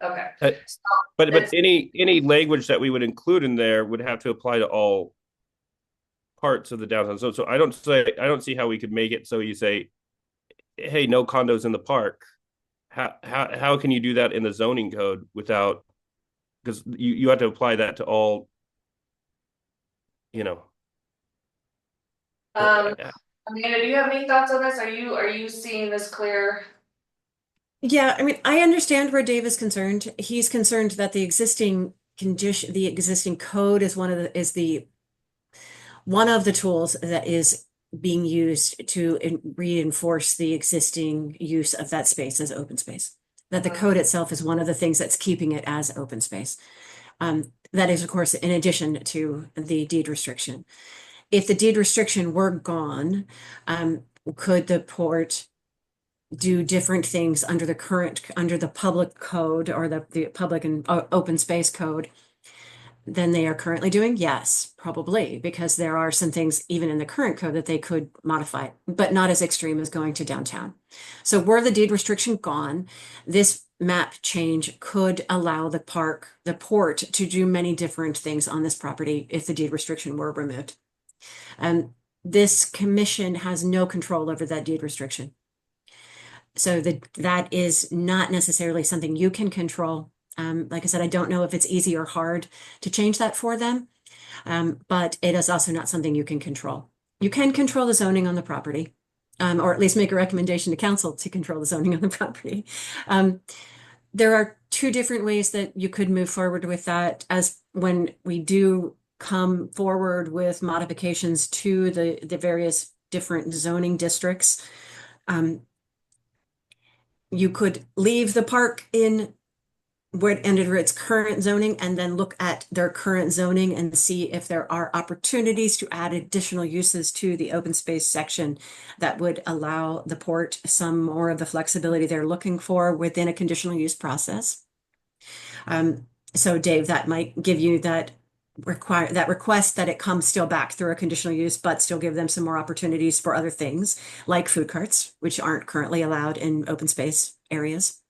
Okay. But It's- any language that we would include in there would have to apply to all parts of the downtown. So I don't see how we could make it so you say, hey, no condos in the park. How can you do that in the zoning code without, because you have to apply that to all, you know. Amanda, do you have any thoughts on this? Are you seeing this clear? Yeah, I mean, I understand where Dave is concerned. He's concerned that the existing condition, the existing code is one of the tools that is being used to reinforce the existing use of that space as open space. That the code itself is one of the things that's keeping it as open space. That is, of course, in addition to the deed restriction. If the deed restriction were gone, could the port do different things under the public code or the public and open space code than they are currently doing? Yes, probably, because there are some things even in the current code that they could modify, but not as extreme as going to downtown. So were the deed restriction gone, this map change could allow the port to do many different things on this property if the deed restriction were removed. This commission has no control over that deed restriction. So that is not necessarily something you can control. Like I said, I don't know if it's easy or hard to change that for them, but it is also not something you can control. You can control the zoning on the property, or at least make a recommendation to council to control the zoning on the property. There are two different ways that you could move forward with that, as when we do come forward with modifications to the various different zoning districts. You could leave the park in where it ended its current zoning and then look at their current zoning and see if there are opportunities to add additional uses to the open space section that would allow the port some more of the flexibility they're looking for within a conditional use process. So Dave, that might give you that request that it comes still back through a conditional use, but still give them some more opportunities for other things like food carts, which aren't currently allowed in open space areas.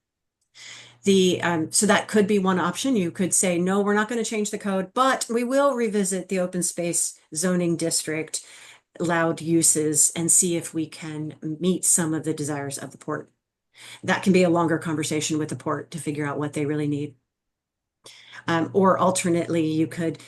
So that could be one option. You could say, no, we're not going to change the code, but we will revisit the open space zoning district allowed uses and see if we can meet some of the desires of the port. That can be a longer conversation with the port to figure out what they really need. Or alternately, you could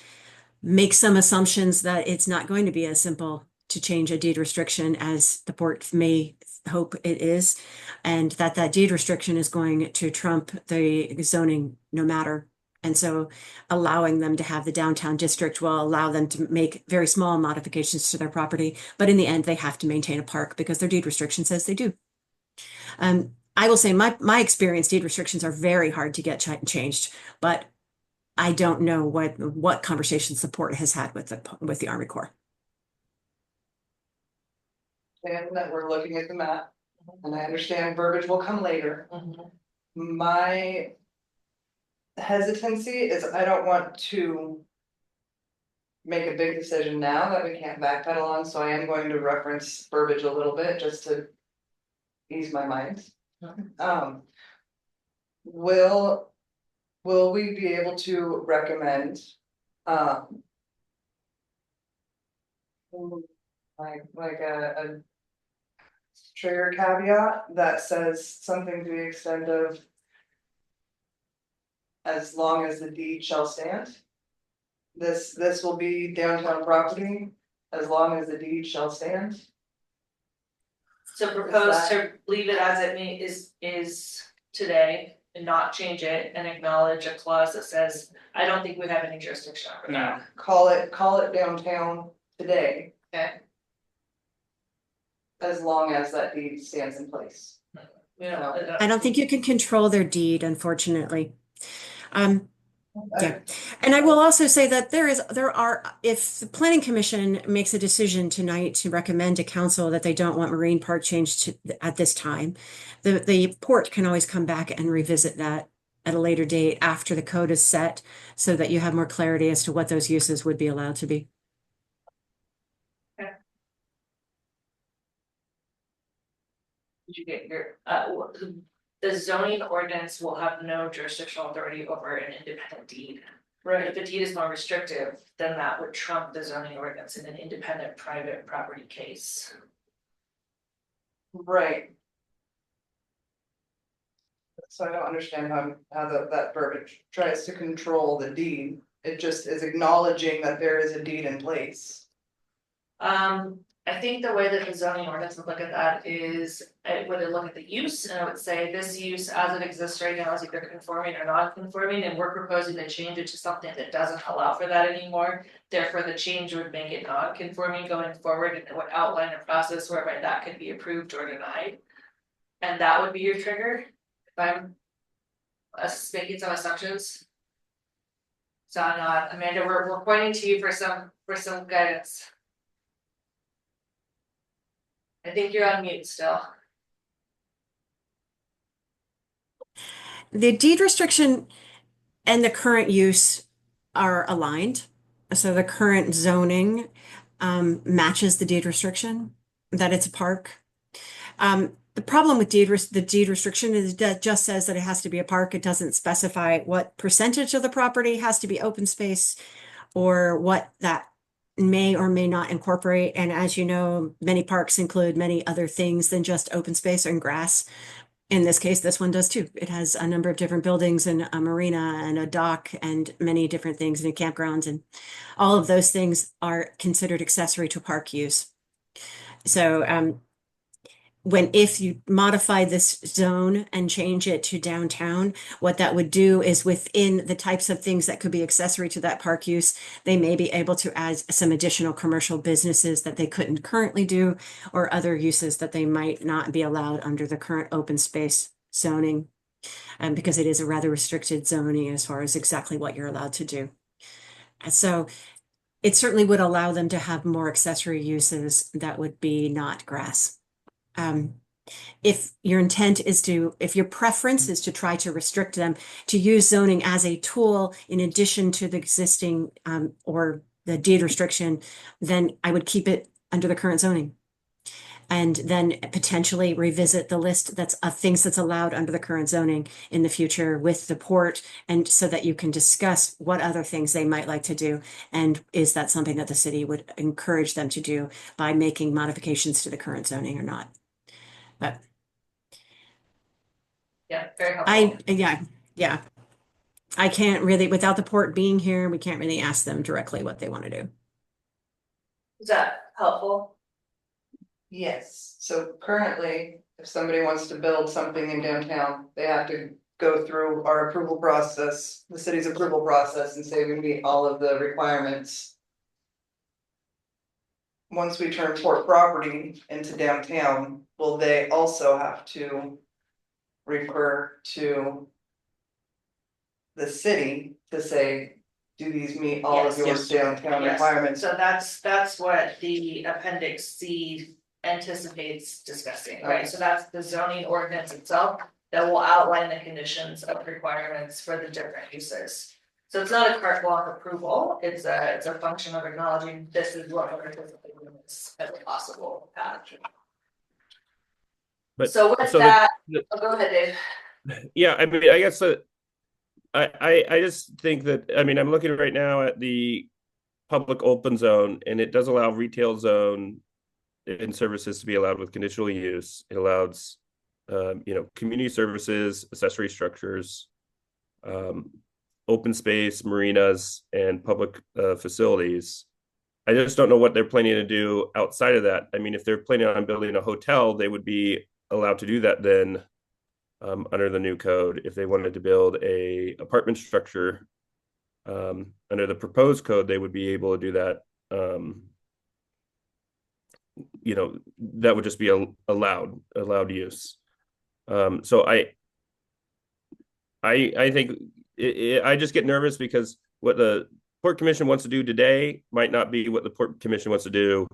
make some assumptions that it's not going to be as simple to change a deed restriction as the port may hope it is, and that deed restriction is going to trump the zoning no matter. And so allowing them to have the downtown district will allow them to make very small modifications to their property, but in the end, they have to maintain a park because their deed restriction says they do. I will say my experience, deed restrictions are very hard to get changed, but I don't know what conversations the port has had with the Army Corps. And that we're looking at the map, and I understand verbiage will come later. My hesitancy is I don't want to make a big decision now that we can't backpedal on, so I am going to reference verbiage a little bit just to ease my mind. Will will we be able to recommend, um. Like a trigger caveat that says something to the extent of. As long as the deed shall stand. This will be downtown property, as long as the deed shall stand. So propose to leave it as it is today and not change it and acknowledge a clause that says, I don't think we have any jurisdiction over that. Call it downtown today, Okay, as long as that deed stands in place. we don't. I don't think you can control their deed, unfortunately. Yeah, and I will also say that there are, if the planning commission makes a decision tonight to recommend to council that they don't want marine park changed at this time, the port can always come back and revisit that at a later date after the code is set, so that you have more clarity as to what those uses would be allowed to be. Did you get your, the zoning ordinance will have no jurisdictional authority over an independent deed. Right, if the deed is more restrictive, then that would trump the zoning ordinance in an independent private property case. Right. So I don't understand how that verbiage tries to control the deed, it just is acknowledging that there is a deed in place. I think the way that the zoning ordinance would look at that is, it would look at the use and it would say this use as it exists right now is either conforming or non-conforming, and we're proposing to change it to something that doesn't allow for that anymore. Therefore, the change would make it non-conforming going forward, and it would outline a process whereby that could be approved or denied. And that would be your trigger, if I'm making some assumptions. So Amanda, we're pointing to you for some guidance. I think you're on mute still. The deed restriction and the current use are aligned. So the current zoning matches the deed restriction, that it's a park. The problem with the deed restriction is that just says that it has to be a park. It doesn't specify what percentage of the property has to be open space or what that may or may not incorporate. And as you know, many parks include many other things than just open space and grass. In this case, this one does too. It has a number of different buildings and a marina and a dock and many different things and campgrounds, and all of those things are considered accessory to park use. So if you modify this zone and change it to downtown, what that would do is within the types of things that could be accessory to that park use, they may be able to add some additional commercial businesses that they couldn't currently do, or other uses that they might not be allowed under the current open space zoning. Because it is a rather restricted zoning as far as exactly what you're allowed to do. So it certainly would allow them to have more accessory uses that would be not grass. If your preference is to try to restrict them to use zoning as a tool in addition to the existing or the deed restriction, then I would keep it under the current zoning. And then potentially revisit the list that's of things that's allowed under the current zoning in the future with the port, and so that you can discuss what other things they might like to do. And is that something that the city would encourage them to do by making modifications to the current zoning or not? But Yeah, very helpful. yeah. I can't really, without the port being here, we can't really ask them directly what they want to do. Is that helpful? Yes, so currently, if somebody wants to build something in downtown, they have to go through our approval process, the city's approval process, and say we meet all of the requirements. Once we turn port property into downtown, will they also have to refer to the city to say, do these meet all of your Yes. downtown Yes. requirements? So that's what the appendix C anticipates discussing, right? Okay. So that's the zoning ordinance itself that will outline the conditions of requirements for the different uses. So it's not a carte blanche approval, it's a function of acknowledging this is what we're anticipating as a possible path. But So with so that, the- oh, go ahead, Dave. Yeah, I mean, I guess I just think that, I mean, I'm looking right now at the public open zone, and it does allow retail zone and services to be allowed with conditional use. It allows, community services, accessory structures, open space, marinas, and public facilities. I just don't know what they're planning to do outside of that. I mean, if they're planning on building a hotel, they would be allowed to do that then under the new code. If they wanted to build a apartment structure under the proposed code, they would be able to do that. That would just be allowed use. So I think I just get nervous because what the Port Commission wants to do today might not be what the Port Commission wants to do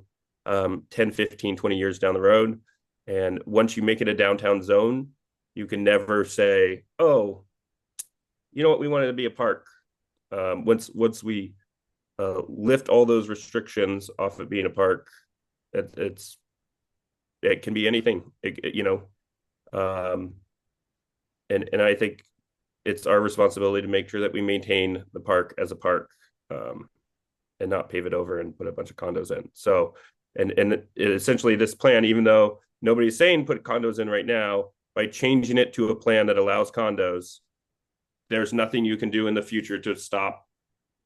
10, 15, 20 years down the road. And once you make it a downtown zone, you can never say, oh, you know what, we wanted to be a park. Once we lift all those restrictions off of being a park, it can be anything, and I think it's our responsibility to make sure that we maintain the park as a park, and not pave it over and put a bunch of condos in. So, and essentially this plan, even though nobody's saying put condos in right now, by changing it to a plan that allows condos, there's nothing you can do in the future to stop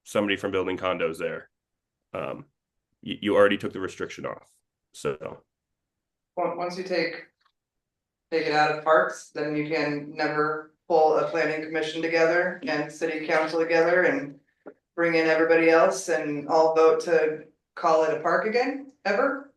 somebody from building condos there. You already took the restriction off. So Once you take it out of parks, then you can never pull a planning commission together and city council together and bring in everybody else and all vote to call it a park again, ever?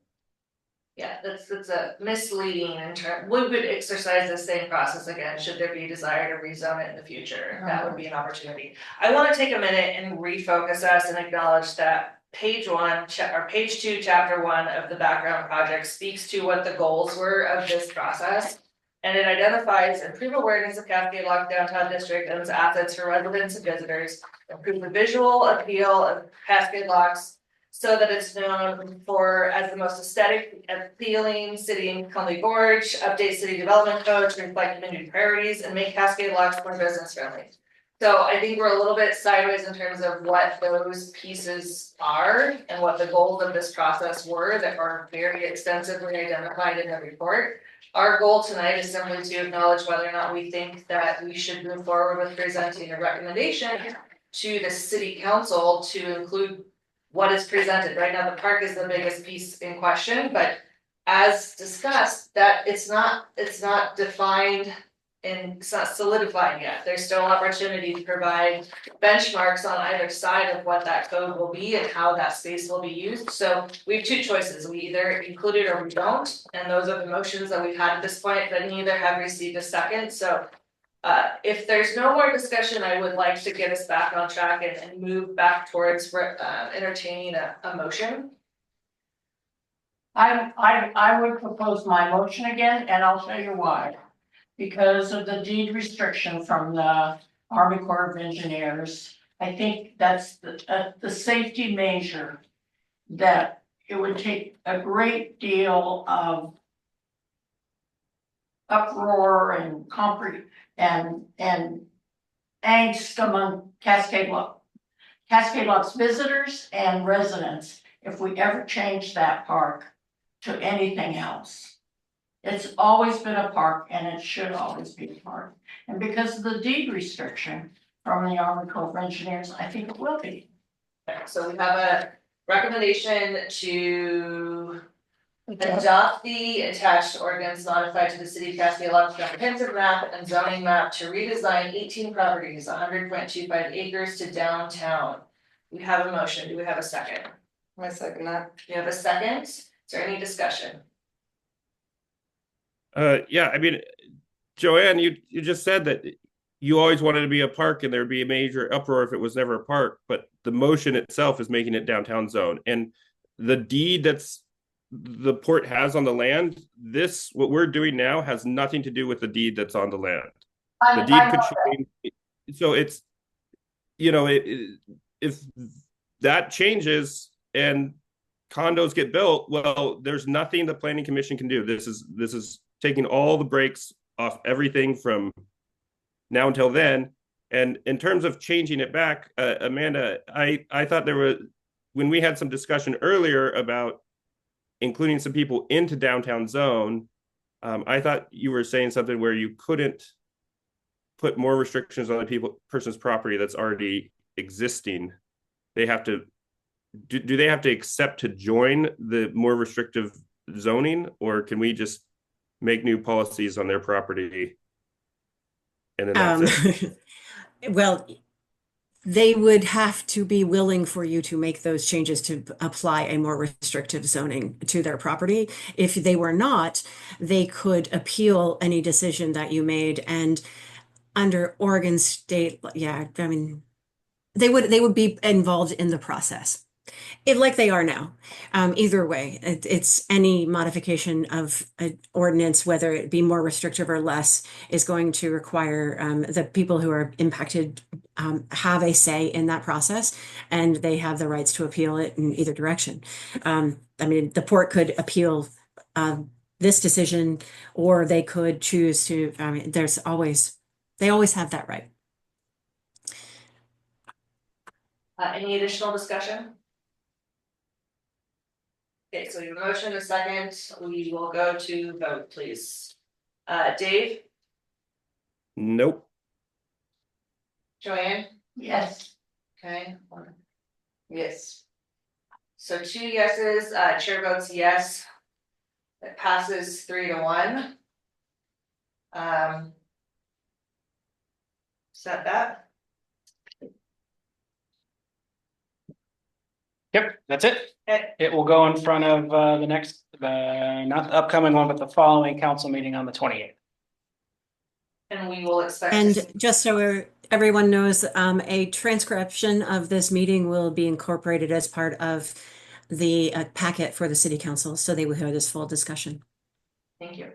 Yeah, that's a misleading in term, we would exercise the same process again, should there be a desire to rezone it in the future, that would be an opportunity. I wanna take a minute and refocus us and acknowledge that page 2, chapter 1 of the background project speaks to what the goals were of this process. And it identifies improve awareness of Cascade Lock downtown district and its assets for residents and visitors, improve the visual appeal of Cascade Locks so that it's known for as the most aesthetic appealing city in Conley Gorge, update city development code to reflect community priorities, and make Cascade Locks more business friendly. So I think we're a little bit sideways in terms of what those pieces are and what the goals of this process were that are very extensively identified in the report. Our goal tonight is simply to acknowledge whether or not we think that we should move forward with presenting a recommendation to the city council to include what is presented. Right now, the park is the biggest piece in question, but as discussed, that it's not defined and it's not solidified yet. There's still opportunity to provide benchmarks on either side of what that code will be and how that space will be used. So we have two choices. We either include it or we don't. And those are the motions that we've had at this point, but neither have received a second. So if there's no more discussion, I would like to get us back on track and move back towards entertaining a motion. I would propose my motion again, and I'll tell you why. Because of the deed restriction from the Army Corps of Engineers, I think that's the safety measure that it would take a great deal of uproar and and angst among Cascade Lock's visitors and residents if we ever change that park to anything else. It's always been a park and it should always be a park. And because of the deed restriction from the Army Corps of Engineers, I think it will be. So we have a recommendation to adopt the attached ordinance modified to the city of Cascade Locks comprehensive map and zoning map to redesign 18 properties, 100.25 acres to downtown. We have a motion. Do we have a second? I second that. We have a second. Is there any discussion? Yeah, I mean, Joanne, you just said that you always wanted to be a park and there'd be a major uproar if it was never a park, but the motion itself is making it downtown zone. And the deed that's the port has on the land, what we're doing now has nothing to do with the deed that's on the land. The deed could change. So it's, if that changes and condos get built, well, there's nothing the planning commission can do. This is taking all the brakes off everything from now until then. And in terms of changing it back, Amanda, I thought there was, when we had some discussion earlier about including some people into downtown zone, I thought you were saying something where you couldn't put more restrictions on the person's property that's already existing. They have to, do they have to accept to join the more restrictive zoning, or can we just make new policies on their property? And then that's it. Well, they would have to be willing for you to make those changes to apply a more restrictive zoning to their property. If they were not, they could appeal any decision that you made, and under Oregon state, yeah, I mean, they would be involved in the process. Like they are now. Either way, it's any modification of an ordinance, whether it be more restrictive or less, is going to require the people who are impacted have a say in that process, and they have the rights to appeal it in either direction. I mean, the port could appeal this decision, or they could choose to, I mean, they always have that right. Any additional discussion? Okay, so your motion is second, we will go to vote, please. Dave, Nope. Joanne, Yes. okay, Yes. so 2 yeses, chair votes yes. It passes 3-1. Set that, Yep, that's it. okay, It will go in front of the next, not the upcoming one, but the following council meeting on the 28th. and we will expect. to And see- just so everyone knows, a transcription of this meeting will be incorporated as part of the packet for the city council, so they will hear this full discussion. Thank you.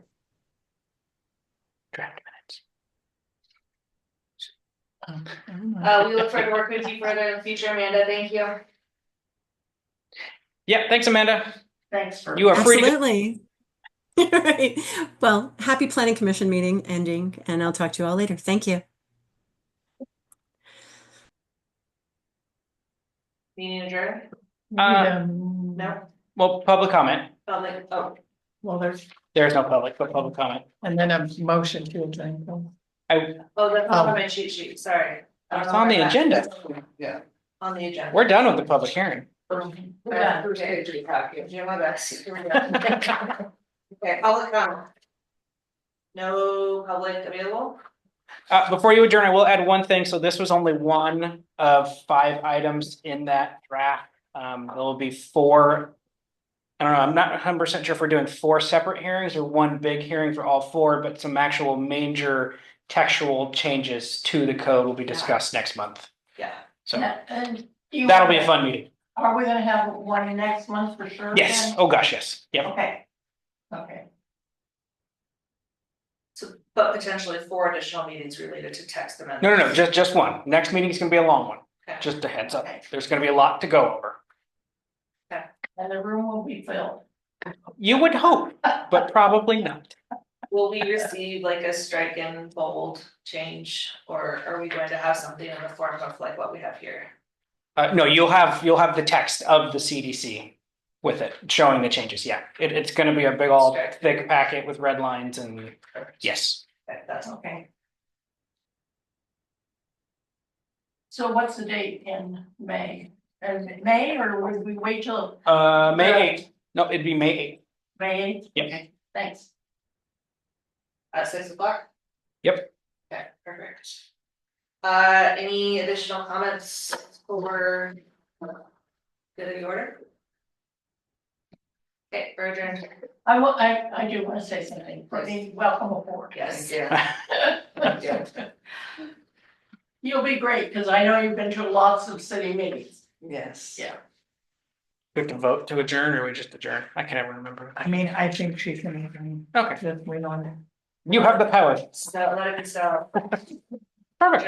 Draft minutes. We look forward to working with you further in the future, Amanda, thank you. Yeah, thanks, Amanda. Thanks for. You are free to. Absolutely. Right. Well, happy planning commission meeting ending, and I'll talk to you all later. Thank you. Meeting adjourned, no, Well, public comment. public, oh, Well, there's, There's no public, but public comment. and then a motion to adjourn. I, oh, that's on my cheat sheet, sorry. I don't it's know on where the that- agenda. Yeah. On the agenda. We're done with the public hearing. Yeah, okay, do my best. Here we go. Okay, public comment. No public available? Before you adjourn, I will add one thing. So this was only one of 5 items in that draft. There will be 4. I don't know, I'm not 100% sure if we're doing 4 separate hearings or one big hearing for all 4, but some actual major textual changes to the code will be discussed next month. Yeah. So And you. that'll be a fun meeting. Are we gonna have one next month for sure? Yes. then? Oh, gosh, yes. Yep. Okay. Okay. So, but potentially 4 additional meetings related to text amendments. No, just one. Next meeting is gonna be a long one. Okay. Just a heads up. Okay. There's gonna be a lot to go over. And the room will be filled. You would hope, but probably not. Will we receive like a strike in bold change, or are we going to have something in the form of like what we have here? No, you'll have the text of the CDC with it, showing the changes. Yeah, it's gonna be a big old thick packet with red lines and yes. Okay, that's okay. Okay. So what's the date in May? May, or would we wait till May 8th. No, it'd be May May 8th? Yep. Okay, thanks. At 6 o'clock? Yep. Okay, perfect. Any additional comments for good of the order? Okay, we're adjourned. I do want to say something. Brittany, welcome aboard. Yes. 8th. You'll be great, because I know you've been to lots of city meetings. Yes. Yeah. We have to vote to adjourn or we just adjourn? I can never remember. I mean, I think she's gonna, Okay, just wait on it. you have the power. So let it be so. Perfect.